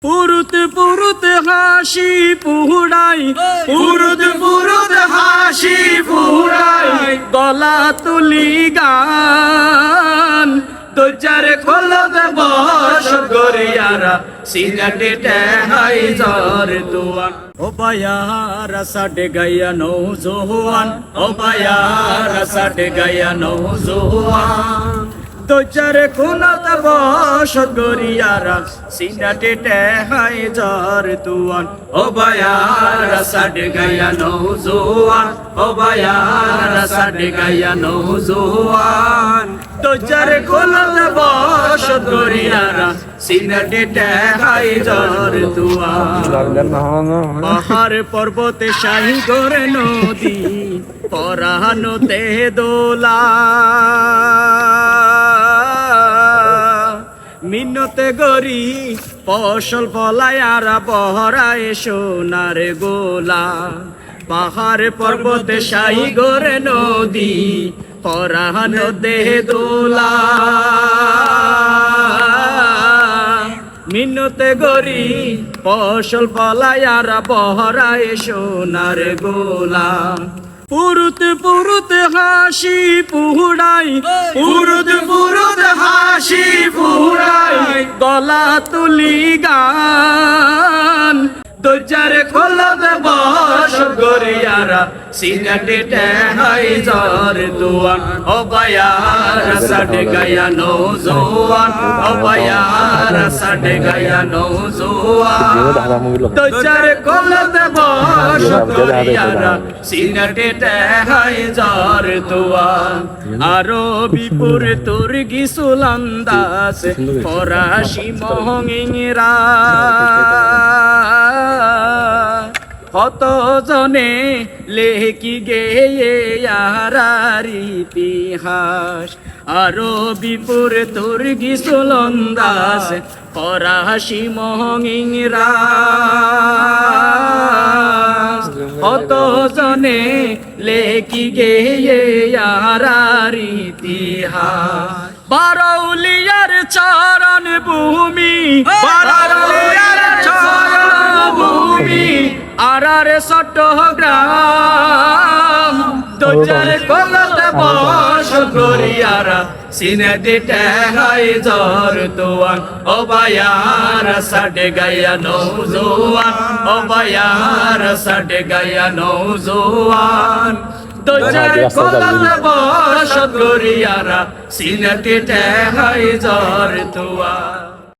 পুরুত পুরুত হাসি পুহুড়াই পুরুত পুরুত হাসি পুহুড়াই গলা তুলি গান দরজারে খোলো দে বস গরিয়ারা সিনাটে টেহাই জর দুয়ান ও বায়ার সাডে গায়া নৌজোয়ান ও বায়ার সাডে গায়া নৌজোয়ান দরজারে খোলো দে বস গরিয়ারা সিনাটে টেহাই জর দুয়ান ও বায়ার সাডে গায়া নৌজোয়ান ও বায়ার সাডে গায়া নৌজোয়ান দরজারে খোলো দে বস গরিয়ারা সিনাটে টেহাই জর দুয়ান পাহাড় পর্বতে শাহী গড়ে নদী পরানোতে দোলা মিনতে গরি ফসল ফলায়ারা বহরায় সোনার গোলা পাহাড় পর্বতে শাহী গড়ে নদী পরানোতে দোলা মিনতে গরি ফসল ফলায়ারা বহরায় সোনার গোলা পুরুত পুরুত হাসি পুহুড়াই পুরুত পুরুত হাসি পুহুড়াই গলা তুলি গান দরজারে খোলো দে বস গরিয়ারা সিনাটে টেহাই জর দুয়ান ও বায়ার সাডে গায়া নৌজোয়ান ও বায়ার সাডে গায়া নৌজোয়ান দরজারে খোলো দে বস গরিয়ারা সিনাটে টেহাই জর দুয়ান আরবি পুর তোর গিসুল আন্দাজ ফরাসি মহঙ্গিরা কত জনে লেখি গেয়ে আরার ইতিহাস আরবিপুর তোর গিসুল আন্দাজ ফরাসি মহঙ্গিরা কত জনে লেখি গেয়ে আরার ইতিহাস বারৌলিয়ার চরণ ভূমি বারৌলিয়ার চরণ ভূমি আরার চট্টগ্রাম দরজারে খোলো দে বস গরিয়ারা সিনাটে টেহাই জর দুয়ান ও বায়ার সাডে গায়া নৌজোয়ান ও বায়ার সাডে গায়া নৌজোয়ান দরজারে খোলো দে বস গরিয়ারা সিনাটে টেহাই জর দুয়ান।